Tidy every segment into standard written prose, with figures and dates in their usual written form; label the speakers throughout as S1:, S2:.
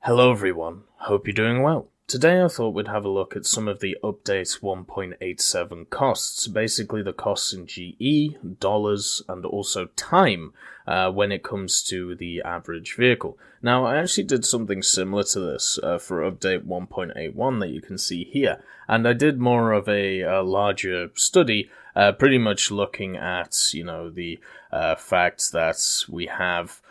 S1: Hello everyone, hope you're doing well. Today I thought we'd have a look at some of the update 1.87 costs, basically the costs in GE, dollars, and also time when it comes to the average vehicle. Now I actually did something similar to this for update 1.81 that you can see here, and I did more of a larger study, pretty much looking at, the fact that we have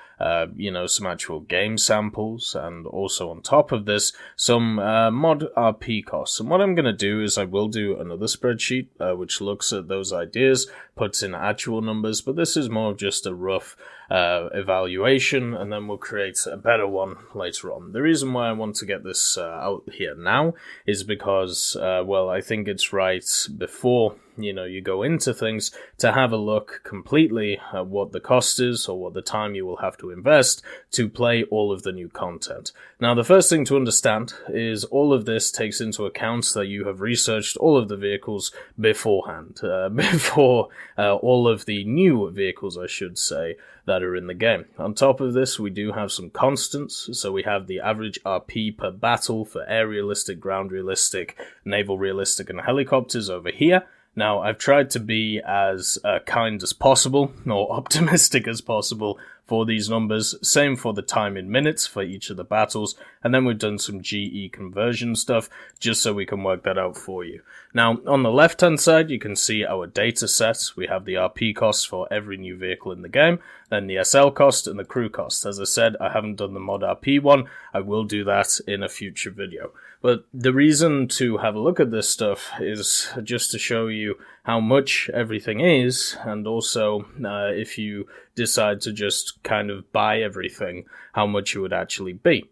S1: some actual game samples, and also on top of this, some mod RP costs. And what I'm going to do is I will do another spreadsheet which looks at those ideas, puts in actual numbers, but this is more of just a rough evaluation, and then we'll create a better one later on. The reason why I want to get this out here now is because, I think it's right before you go into things to have a look completely at what the cost is or what the time you will have to invest to play all of the new content. Now, the first thing to understand is all of this takes into account that you have researched all of the vehicles beforehand, before all of the new vehicles, I should say, that are in the game. On top of this, we do have some constants. So we have the average RP per battle for air realistic, ground realistic, naval realistic, and helicopters over here. Now, I've tried to be as kind as possible, or optimistic as possible, for these numbers. Same for the time in minutes for each of the battles, and then we've done some GE conversion stuff, just so we can work that out for you. Now, on the left-hand side, you can see our data set. We have the RP costs for every new vehicle in the game, then the SL cost and the crew cost. As I said, I haven't done the mod RP one. I will do that in a future video. But the reason to have a look at this stuff is just to show you how much everything is, and also if you decide to just kind of buy everything, how much it would actually be.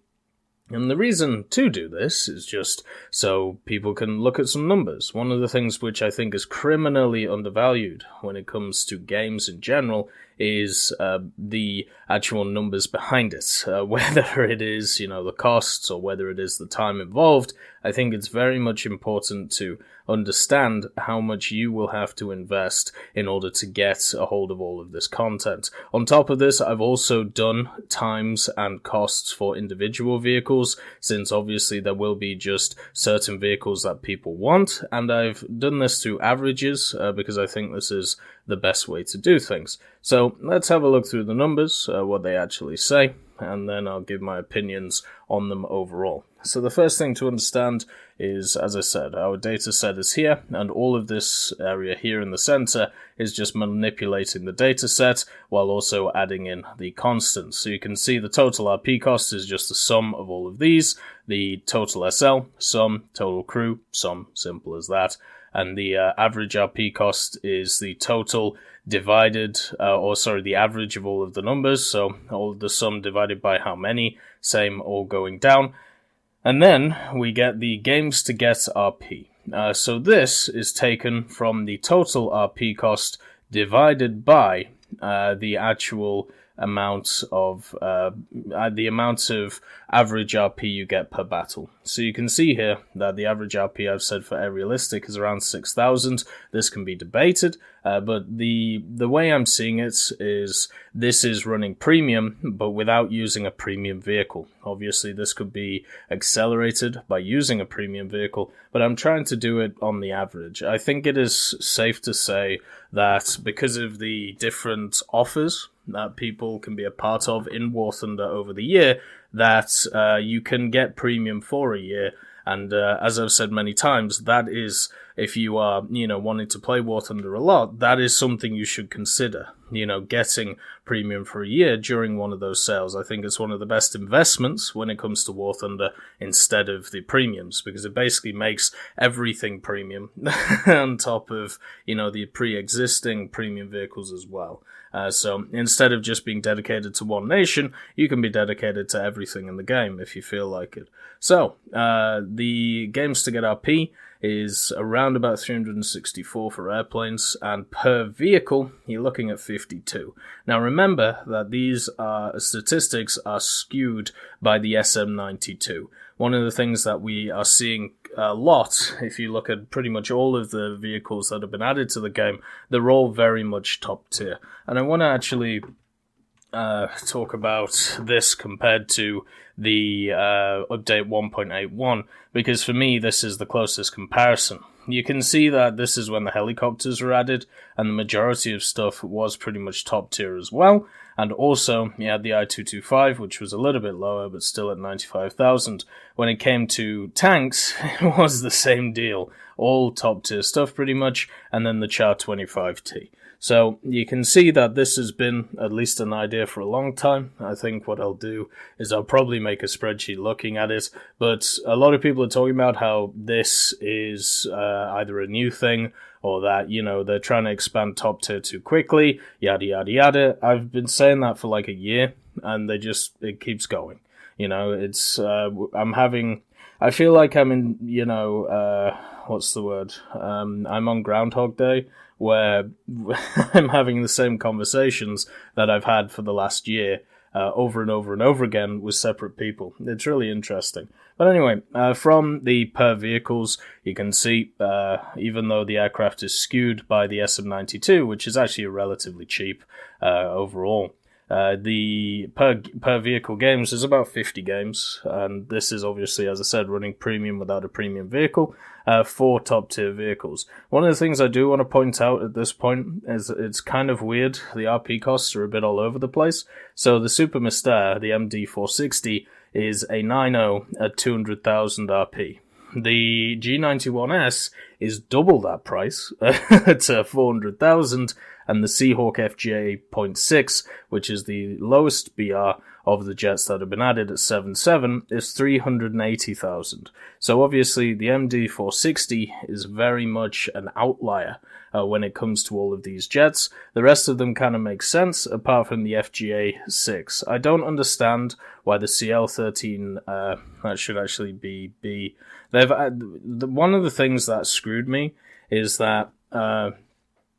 S1: And the reason to do this is just so people can look at some numbers. One of the things which I think is criminally undervalued when it comes to games in general is the actual numbers behind it. Whether it is, the costs, or whether it is the time involved, I think it's very much important to understand how much you will have to invest in order to get a hold of all of this content. On top of this, I've also done times and costs for individual vehicles, since obviously there will be just certain vehicles that people want, and I've done this through averages because I think this is the best way to do things. So let's have a look through the numbers, what they actually say, and then I'll give my opinions on them overall. So the first thing to understand is, as I said, our data set is here, and all of this area here in the center is just manipulating the data set while also adding in the constants. So you can see the total RP cost is just the sum of all of these, the total SL, sum, total crew, sum, simple as that, and the average RP cost is the total divided, the average of all of the numbers, so all of the sum divided by how many, same, all going down. And then we get the games to get RP. So this is taken from the total RP cost divided by the actual amount of average RP you get per battle. So you can see here that the average RP I've said for air realistic is around 6,000. This can be debated, but the way I'm seeing it is this is running premium, but without using a premium vehicle. Obviously, this could be accelerated by using a premium vehicle, but I'm trying to do it on the average. I think it is safe to say that because of the different offers that people can be a part of in War Thunder over the year, that you can get premium for a year. And as I've said many times, that is, if you are, wanting to play War Thunder a lot, that is something you should consider, getting premium for a year during one of those sales. I think it's one of the best investments when it comes to War Thunder instead of the premiums, because it basically makes everything premium on top of, the pre-existing premium vehicles as well. So instead of just being dedicated to one nation, you can be dedicated to everything in the game if you feel like it. So the games to get RP is around about 364 for airplanes, and per vehicle, you're looking at 52. Now remember that these statistics are skewed by the SM92. One of the things that we are seeing a lot, if you look at pretty much all of the vehicles that have been added to the game, they're all very much top tier. And I want to actually talk about this compared to the update 1.81, because for me this is the closest comparison. You can see that this is when the helicopters were added, and the majority of stuff was pretty much top tier as well. And also, you had the I-225, which was a little bit lower, but still at 95,000. When it came to tanks, it was the same deal. All top tier stuff pretty much, and then the Char 25T. So you can see that this has been at least an idea for a long time. I think what I'll do is I'll probably make a spreadsheet looking at it, but a lot of people are talking about how this is either a new thing or that, you know, they're trying to expand top tier too quickly, yada, yada, yada. I've been saying that for like a year, and it keeps going. You know, I feel like I'm in, you know, what's the word? I'm on Groundhog Day, where I'm having the same conversations that I've had for the last year, over and over and over again with separate people. It's really interesting. But anyway, from the per vehicles, you can see, even though the aircraft is skewed by the SM-92, which is actually relatively cheap overall, the per vehicle games is about 50 games, and this is obviously, as I said, running premium without a premium vehicle, 4 top tier vehicles. One of the things I do want to point out at this point is it's kind of weird. The RP costs are a bit all over the place. So the Super Mystère, the MD460, is a 9.0 at 200,000 RP. The G91S is double that price at 400,000, and the Seahawk FJ 0.6, which is the lowest BR of the jets that have been added at 7.7, is 380,000. So obviously the MD460 is very much an outlier when it comes to all of these jets. The rest of them kind of make sense, apart from the FGA 6. I don't understand why the CL13, that should actually be B. One of the things that screwed me is that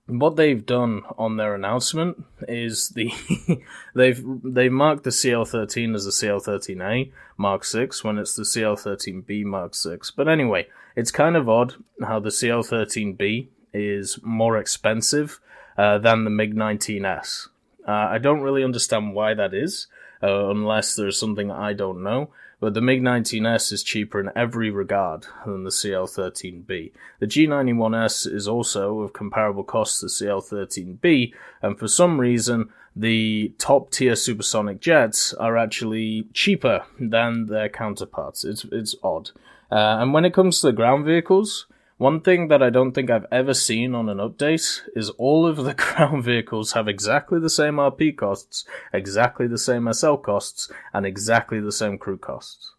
S1: what they've done on their announcement is they've marked the CL13 as the CL13A Mark 6 when it's the CL13B Mark 6. But anyway, it's kind of odd how the CL13B is more expensive than the MiG-19S. I don't really understand why that is, unless there's something I don't know. But the MiG-19S is cheaper in every regard than the CL-13B. The G91S is also of comparable cost to the CL-13B, and for some reason, the top-tier supersonic jets are actually cheaper than their counterparts. It's odd. And when it comes to the ground vehicles, one thing that I don't think I've ever seen on an update is all of the ground vehicles have exactly the same RP costs, exactly the same SL costs, and exactly the same crew costs.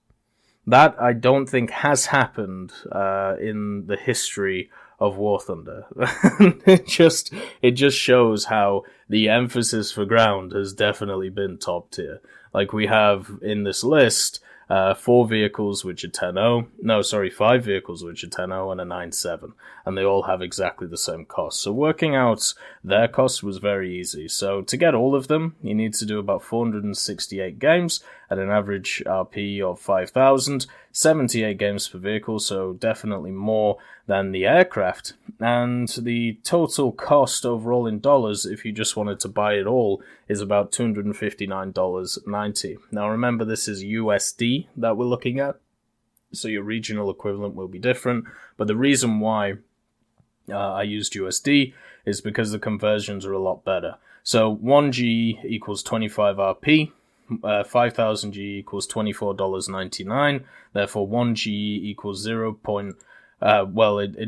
S1: That I don't think has happened in the history of War Thunder. It just shows how the emphasis for ground has definitely been top tier. Like we have in this list, 4 vehicles which are 10.0. No, sorry, 5 vehicles which are 10.0 and a 9.7. And they all have exactly the same cost. So working out their cost was very easy. So to get all of them, you need to do about 468 games at an average RP of 5,000, 78 games per vehicle, so definitely more than the aircraft. And the total cost overall in dollars, if you just wanted to buy it all, is about $259.90. Now remember, this is USD that we're looking at, so your regional equivalent will be different. But the reason why I used USD is because the conversions are a lot better. So 1 G equals 25 RP, 5,000 G equals $24.99, therefore 1 G equals it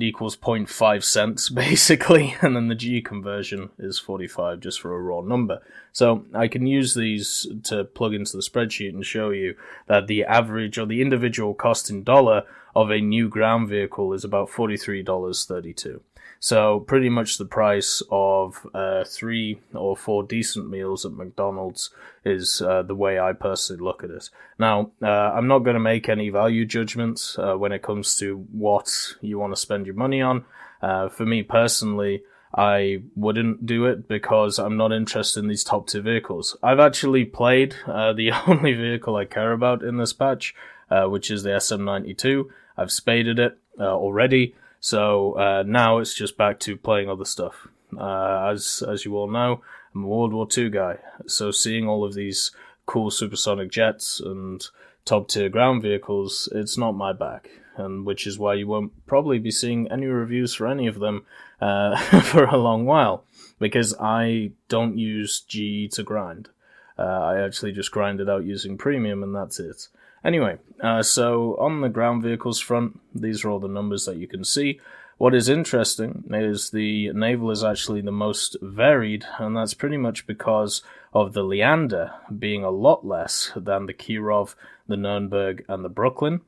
S1: equals 0.5 cents basically, and then the G conversion is 45 just for a raw number. So I can use these to plug into the spreadsheet and show you that the average or the individual cost in dollar of a new ground vehicle is about $43.32. So pretty much the price of 3 or 4 decent meals at McDonald's is the way I personally look at it. Now, I'm not going to make any value judgments when it comes to what you want to spend your money on. For me personally, I wouldn't do it because I'm not interested in these top tier vehicles. I've actually played the only vehicle I care about in this patch, which is the SM-92. I've spaded it already. So now it's just back to playing other stuff. As you all know, I'm a World War II guy, so seeing all of these cool supersonic jets and top-tier ground vehicles, it's not my bag, and which is why you won't probably be seeing any reviews for any of them for a long while, because I don't use GE to grind. I actually just grind it out using premium, and that's it. Anyway, so on the ground vehicles front, these are all the numbers that you can see. What is interesting is the Naval is actually the most varied, and that's pretty much because of the Leander being a lot less than the Kirov, the Nuremberg, and the Brooklyn.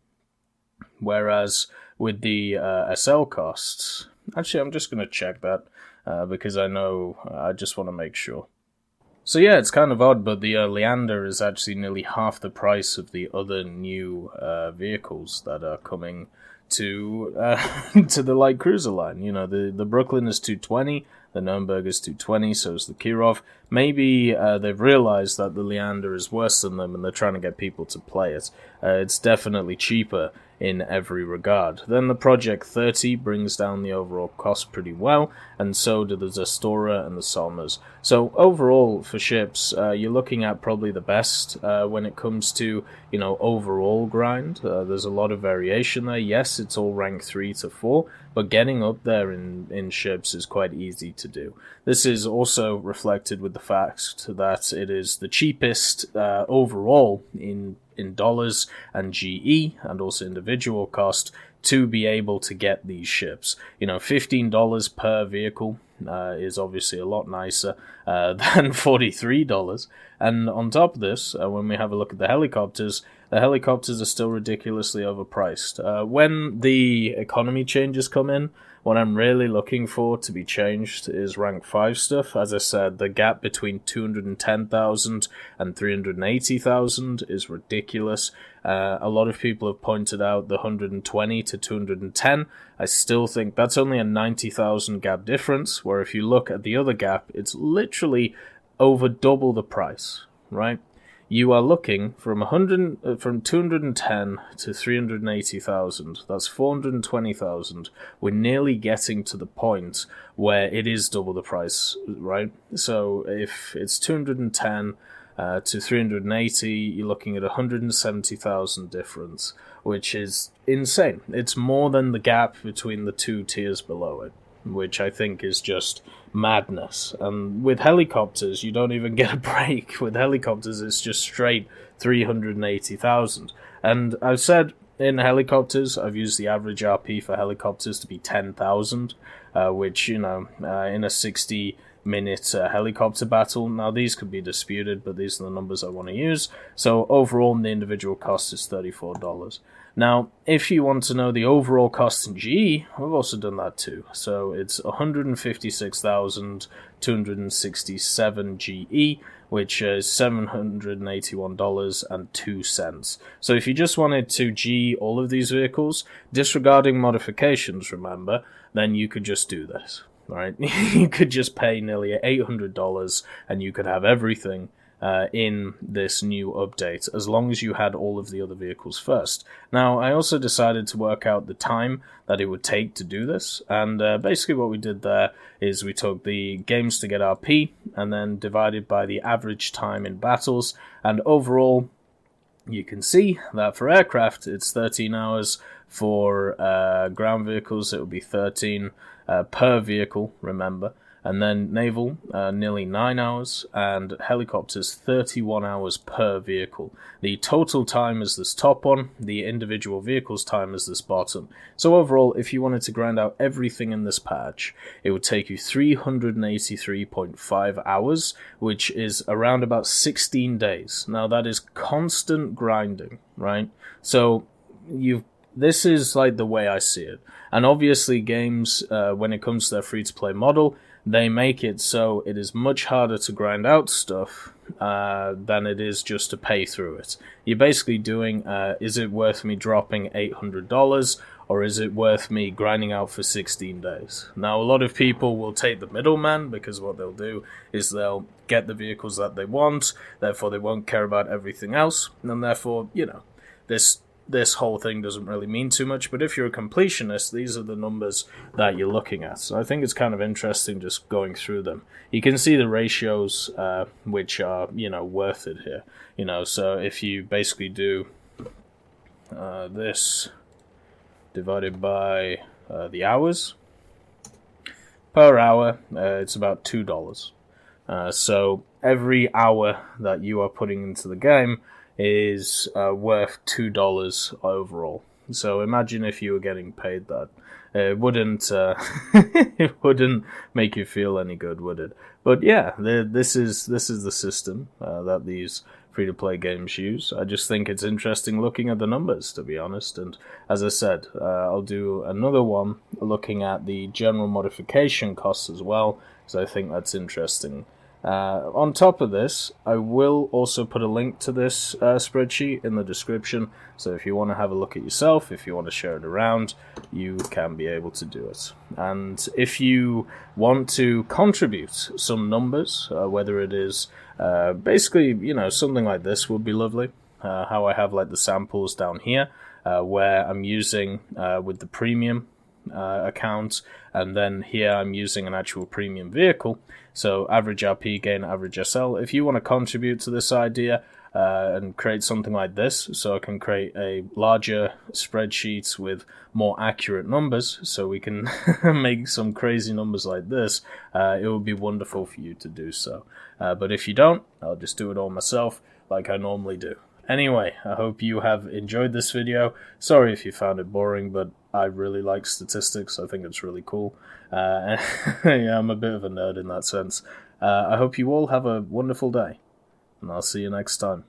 S1: Whereas with the SL costs, actually I'm just going to check that because I just want to make sure. So yeah, it's kind of odd, but the Leander is actually nearly half the price of the other new vehicles that are coming to to the light cruiser line. You know, the Brooklyn is $220, the Nuremberg is $220, so is the Kirov. Maybe they've realized that the Leander is worse than them, and they're trying to get people to play it. It's definitely cheaper in every regard. Then the Project 30 brings down the overall cost pretty well, and so do the Zastora and the Somers. So overall, for ships, you're looking at probably the best when it comes to, you know, overall grind. There's a lot of variation there. Yes, it's all rank 3 to 4, but getting up there in ships is quite easy to do. This is also reflected with the fact that it is the cheapest overall in dollars and GE, and also individual cost, to be able to get these ships. You know, $15 per vehicle is obviously a lot nicer than $43. And on top of this, when we have a look at the helicopters are still ridiculously overpriced. When the economy changes come in, what I'm really looking for to be changed is rank 5 stuff. As I said, the gap between 210,000 and 380,000 is ridiculous. A lot of people have pointed out the 120 to 210. I still think that's only a 90,000 gap difference, where if you look at the other gap, it's literally over double the price, right? You are looking from 210 to 380,000. That's 420,000. We're nearly getting to the point where it is double the price, right? So if it's 210 to 380, you're looking at 170,000 difference, which is insane. It's more than the gap between the two tiers below it, which I think is just madness. And with helicopters, you don't even get a break. With helicopters, it's just straight 380,000. And I've said in helicopters, I've used the average RP for helicopters to be 10,000, which, you know, in a 60-minute helicopter battle. Now, these could be disputed, but these are the numbers I want to use. So overall, the individual cost is $34. Now, if you want to know the overall cost in GE, I've also done that too. So it's 156,267 GE, which is $781.02. So if you just wanted to GE all of these vehicles, disregarding modifications, remember, then you could just do this, right? You could just pay nearly $800 and you could have everything in this new update, as long as you had all of the other vehicles first. Now, I also decided to work out the time that it would take to do this, and basically what we did there is we took the games to get RP, and then divided by the average time in battles, and overall, you can see that for aircraft, it's 13 hours. For ground vehicles, it would be 13 per vehicle, remember. And then naval, nearly 9 hours, and helicopters, 31 hours per vehicle. The total time is this top one, the individual vehicle's time is this bottom. So overall, if you wanted to grind out everything in this patch, it would take you 383.5 hours, which is around about 16 days. Now that is constant grinding, right? So this is like the way I see it. And obviously games, when it comes to their free-to-play model, they make it so it is much harder to grind out stuff than it is just to pay through it. You're basically doing, is it worth me dropping $800, or is it worth me grinding out for 16 days? Now, a lot of people will take the middleman, because what they'll do is they'll get the vehicles that they want, therefore they won't care about everything else, and therefore, you know, this this whole thing doesn't really mean too much, but if you're a completionist, these are the numbers that you're looking at. So I think it's kind of interesting just going through them. You can see the ratios, which are, worth it here. So if you basically do this divided by the hours, per hour, it's about $2. So every hour that you are putting into the game is worth $2 overall. So imagine if you were getting paid that. It wouldn't it wouldn't make you feel any good, would it? But yeah, this is the system that these free-to-play games use. I just think it's interesting looking at the numbers, to be honest. And as I said, I'll do another one looking at the general modification costs as well, because I think that's interesting. On top of this, I will also put a link to this spreadsheet in the description, so if you want to have a look at yourself, if you want to share it around, you can be able to do it. And if you want to contribute some numbers, whether it is basically, something like this would be lovely, how I have like the samples down here, where I'm using with the premium account, and then here I'm using an actual premium vehicle, so average RP gain, average SL. If you want to contribute to this idea and create something like this, so I can create a larger spreadsheet with more accurate numbers, so we can make some crazy numbers like this, it would be wonderful for you to do so. But if you don't, I'll just do it all myself like I normally do. Anyway, I hope you have enjoyed this video. Sorry if you found it boring, but I really like statistics. I think it's really cool. Yeah, I'm a bit of a nerd in that sense. I hope you all have a wonderful day, and I'll see you next time.